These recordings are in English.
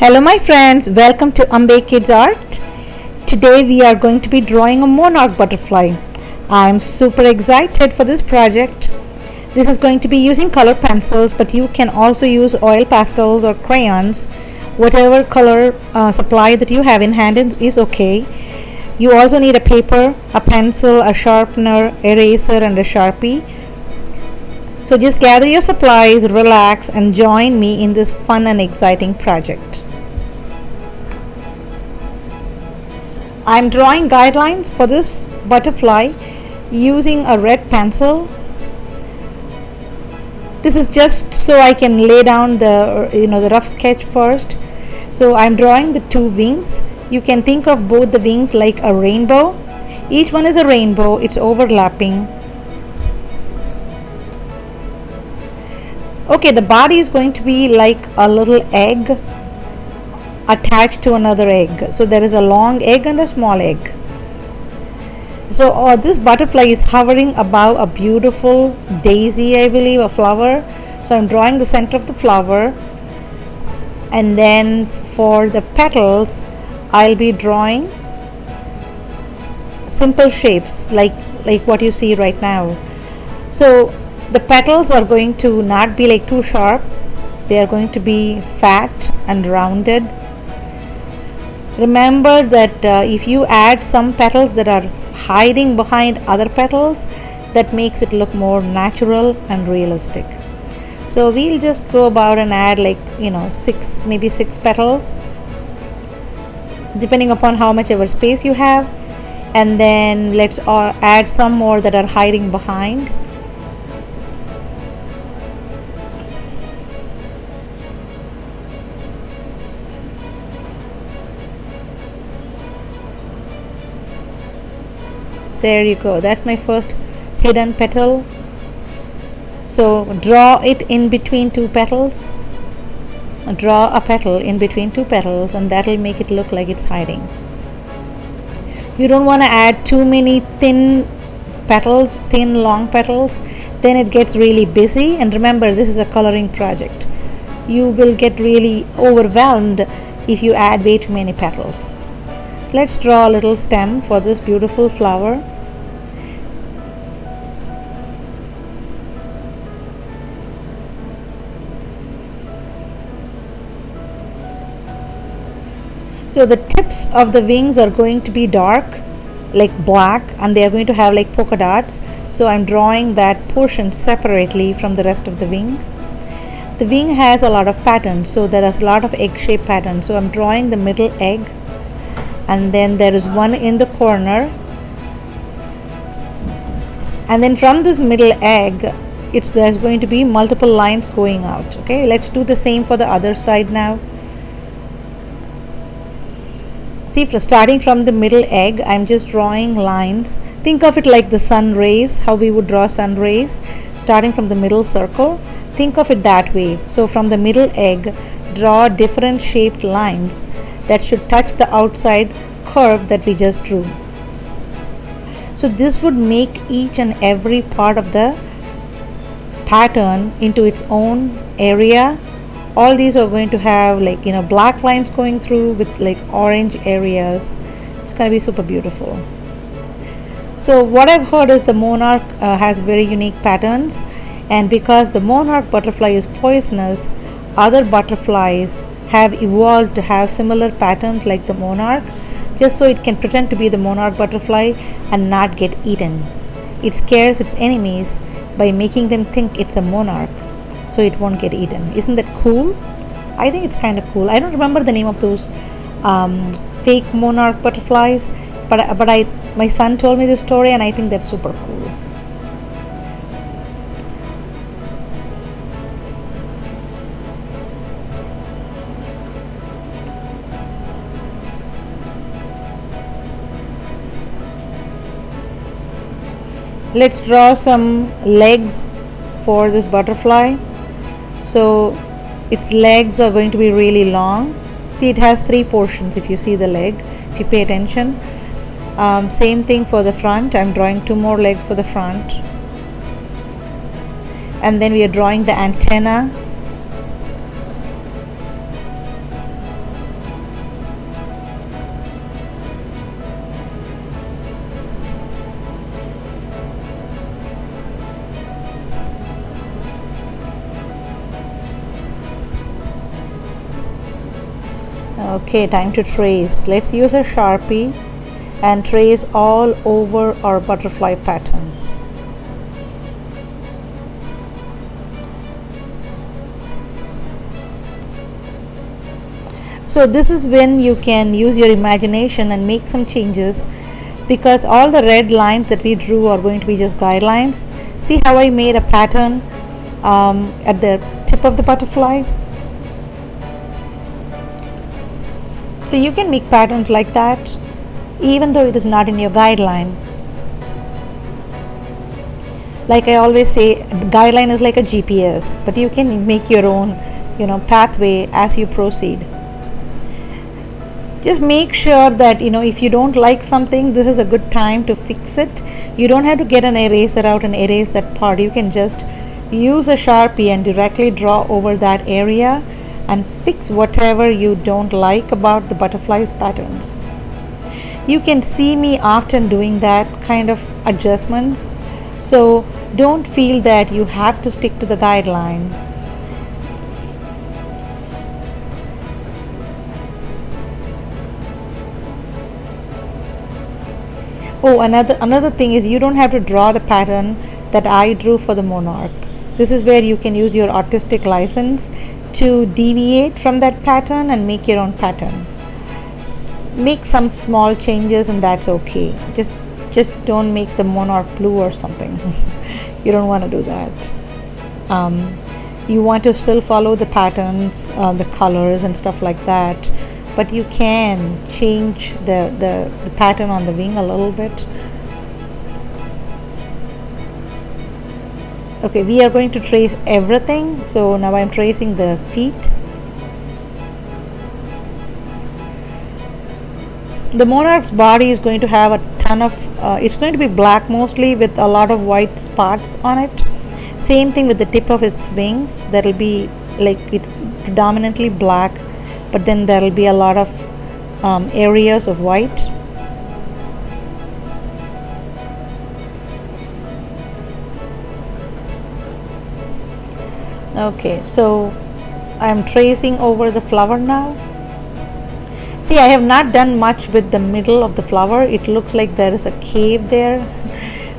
Hello my friends, welcome to Ambe Kids Art. Today we are going to be drawing a monarch butterfly. I am super excited for this project. This is going to be using color pencils, but you can also use oil pastels or crayons. Whatever color supply that you have in hand is okay. You also need a paper, a pencil, a sharpener, eraser and a Sharpie. So just gather your supplies, relax and join me in this fun and exciting project. I'm drawing guidelines for this butterfly using a red pencil. This is just so I can lay down the rough sketch first. So I'm drawing the two wings. You can think of both the wings like a rainbow. Each one is a rainbow, it's overlapping. Okay, the body is going to be like a little egg attached to another egg. So there is a long egg and a small egg. So this butterfly is hovering above a beautiful daisy, I believe, a flower. So I'm drawing the center of the flower, and then for the petals I'll be drawing simple shapes like what you see right now. So the petals are going to not be like too sharp. They are going to be fat and rounded. Remember that if you add some petals that are hiding behind other petals, that makes it look more natural and realistic. So we'll just go about and add maybe six petals, depending upon how much ever space you have, and then let's add some more that are hiding behind. There you go, that's my first hidden petal. So draw it in between two petals. Draw a petal in between two petals, and that will make it look like it's hiding. You don't want to add too many thin long petals, then it gets really busy. And remember, this is a coloring project. You will get really overwhelmed if you add way too many petals. Let's draw a little stem for this beautiful flower. So the tips of the wings are going to be dark, like black, and they are going to have like polka dots. So I'm drawing that portion separately from the rest of the wing. The wing has a lot of patterns, so there are a lot of egg-shaped patterns. So I'm drawing the middle egg, and then there is one in the corner, and then from this middle egg there's going to be multiple lines going out. Okay, let's do the same for the other side now. See, starting from the middle egg, I'm just drawing lines. Think of it like the sun rays, how we would draw sun rays. Starting from the middle circle, think of it that way. So from the middle egg, draw different shaped lines that should touch the outside curve that we just drew. So this would make each and every part of the pattern into its own area. All these are going to have black lines going through with like orange areas. It's going to be super beautiful. So what I've heard is the monarch has very unique patterns, and because the monarch butterfly is poisonous, other butterflies have evolved to have similar patterns like the monarch, just so it can pretend to be the monarch butterfly and not get eaten. It scares its enemies by making them think it's a monarch, so it won't get eaten. Isn't that cool? I think it's kind of cool. I don't remember the name of those fake monarch butterflies, but my son told me this story, and I think that's super cool. Let's draw some legs for this butterfly. So its legs are going to be really long. See, it has three portions if you see the leg, if you pay attention. Same thing for the front. I'm drawing two more legs for the front. And then we are drawing the antenna. Okay, time to trace. Let's use a Sharpie and trace all over our butterfly pattern. So this is when you can use your imagination and make some changes, because all the red lines that we drew are going to be just guidelines. See how I made a pattern at the tip of the butterfly? So you can make patterns like that even though it is not in your guideline. Like I always say, guideline is like a GPS, but you can make your own, pathway as you proceed. Just make sure that if you don't like something, this is a good time to fix it. You don't have to get an eraser out and erase that part. You can just use a Sharpie and directly draw over that area and fix whatever you don't like about the butterflies patterns. You can see me often doing that kind of adjustments, so don't feel that you have to stick to the guideline. Oh, another thing is, you don't have to draw the pattern that I drew for the monarch. This is where you can use your artistic license to deviate from that pattern and make your own pattern. Make some small changes and that's okay. Just don't make the monarch blue or something. You don't want to do that. You want to still follow the patterns, the colors and stuff like that, but you can change the pattern on the wing a little bit. Okay, we are going to trace everything. So now I'm tracing the feet. The monarch's body is going to have a ton of, it's going to be black mostly with a lot of white spots on it. Same thing with the tip of its wings. That will be like, it's predominantly black, but then there will be a lot of areas of white. Okay, so I'm tracing over the flower now. See, I have not done much with the middle of the flower. It looks like there is a cave there.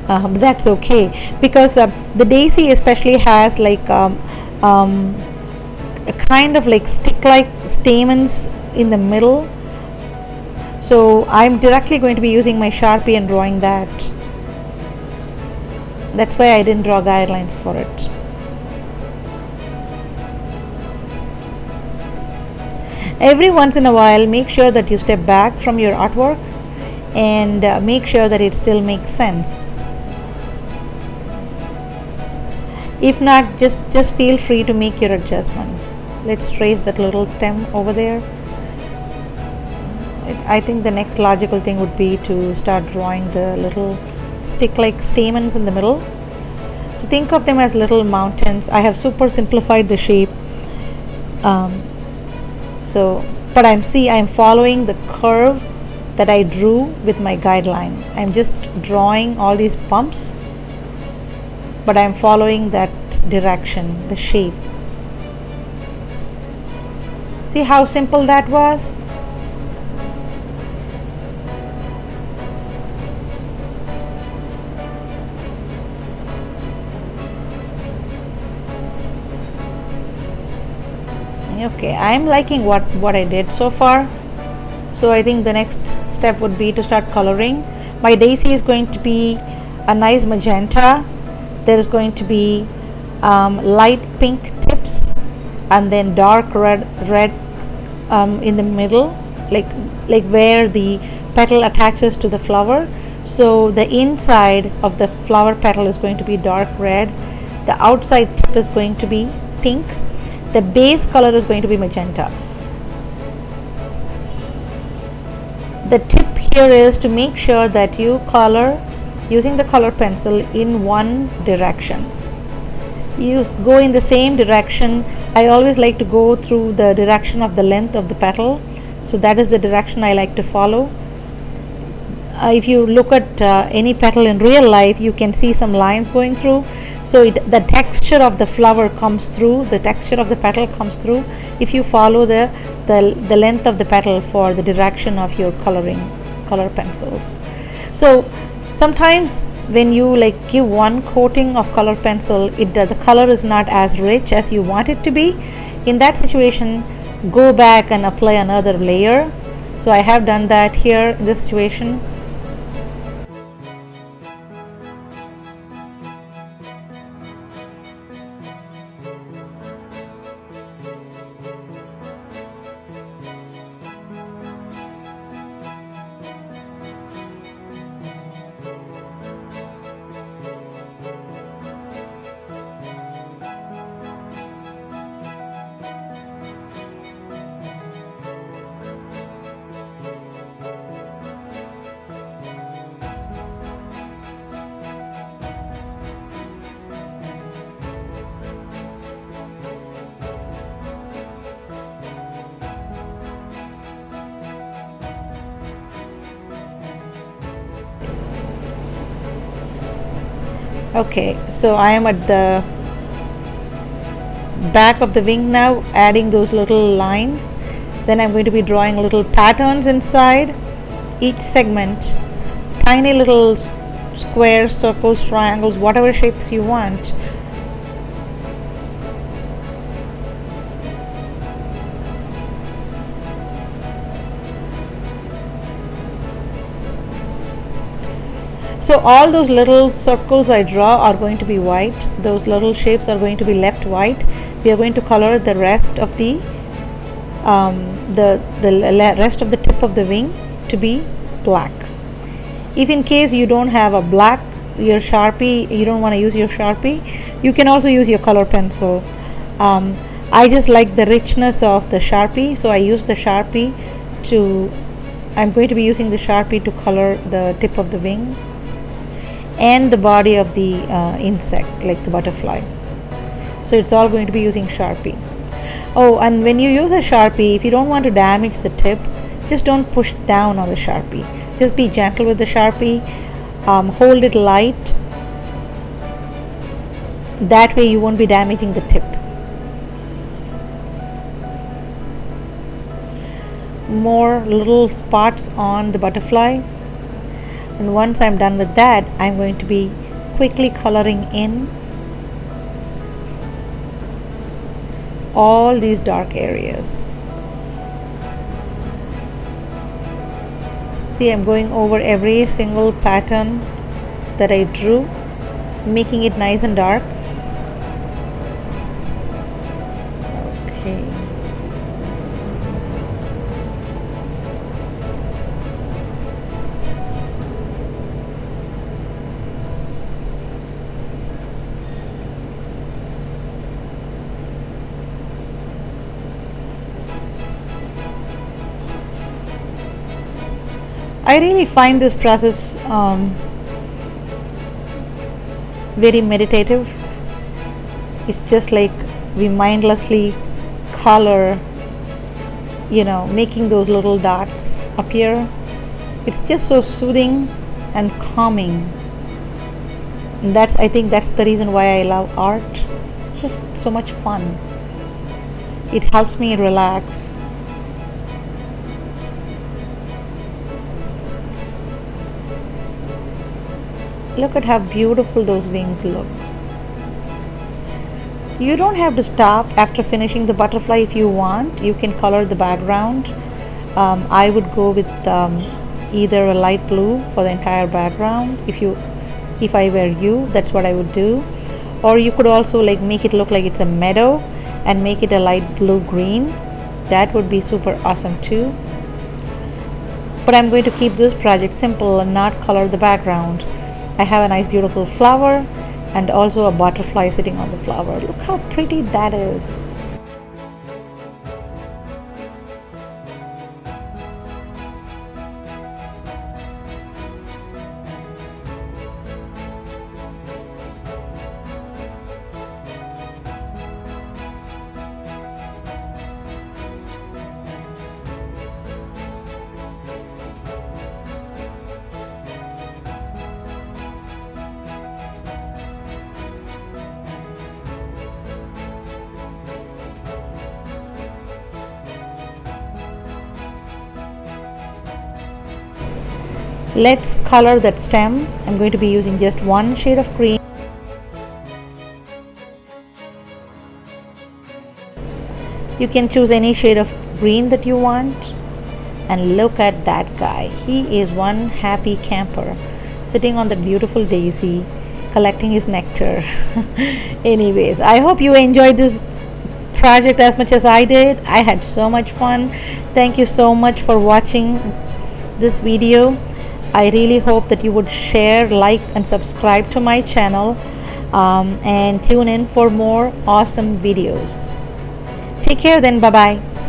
That's okay, because the daisy especially has like a kind of like stick-like stamens in the middle. So I'm directly going to be using my Sharpie and drawing that. That's why I didn't draw guidelines for it. Every once in a while, make sure that you step back from your artwork and make sure that it still makes sense. If not, just feel free to make your adjustments. Let's trace that little stem over there. I think the next logical thing would be to start drawing the little stick-like stamens in the middle. So think of them as little mountains. I have super simplified the shape. But I'm following the curve that I drew with my guideline. I'm just drawing all these bumps, but I'm following that direction, the shape. See how simple that was? Okay, I'm liking what I did so far. So I think the next step would be to start coloring. My daisy is going to be a nice magenta. There is going to be light pink tips and then dark red in the middle, like where the petal attaches to the flower. So the inside of the flower petal is going to be dark red. The outside tip is going to be pink. The base color is going to be magenta. The tip here is to make sure that you color using the color pencil in one direction. You go in the same direction. I always like to go through the direction of the length of the petal. So that is the direction I like to follow. if you look at any petal in real life, you can see some lines going through. So the texture of the flower comes through, the texture of the petal comes through if you follow the length of the petal for the direction of your color pencils. So sometimes when you like give one coating of color pencil, the color is not as rich as you want it to be. In that situation, go back and apply another layer. So I have done that here in this situation. Okay, so I am at the back of the wing now, adding those little lines. Then I'm going to be drawing little patterns inside each segment, tiny little squares, circles, triangles, whatever shapes you want. So all those little circles I draw are going to be white. Those little shapes are going to be left white. We are going to color the rest of the rest of the tip of the wing to be black. If in case you don't have a black, your Sharpie, you don't want to use your Sharpie, you can also use your color pencil. I just like the richness of the Sharpie, so I use the Sharpie I'm going to be using the Sharpie to color the tip of the wing and the body of the insect, like the butterfly. So it's all going to be using Sharpie. Oh, and when you use a Sharpie, if you don't want to damage the tip, just don't push down on the Sharpie. Just be gentle with the Sharpie. Hold it light. That way you won't be damaging the tip. More little spots on the butterfly. And once I'm done with that, I'm going to be quickly coloring in all these dark areas. See, I'm going over every single pattern that I drew, making it nice and dark. Okay. I really find this process very meditative. It's just like we mindlessly color, making those little dots appear. It's just so soothing and calming. And I think that's the reason why I love art. It's just so much fun. It helps me relax. Look at how beautiful those wings look. You don't have to stop after finishing the butterfly if you want. You can color the background. I would go with either a light blue for the entire background. If I were you, that's what I would do. Or you could also make it look like it's a meadow and make it a light blue green. That would be super awesome too. But I'm going to keep this project simple and not color the background. I have a nice beautiful flower and also a butterfly sitting on the flower. Look how pretty that is. Let's color that stem. I'm going to be using just one shade of green. You can choose any shade of green that you want. And look at that guy. He is one happy camper sitting on that beautiful daisy collecting his nectar. Anyways, I hope you enjoyed this project as much as I did. I had so much fun. Thank you so much for watching this video. I really hope that you would share, like, and subscribe to my channel, and tune in for more awesome videos. Take care then. Bye bye.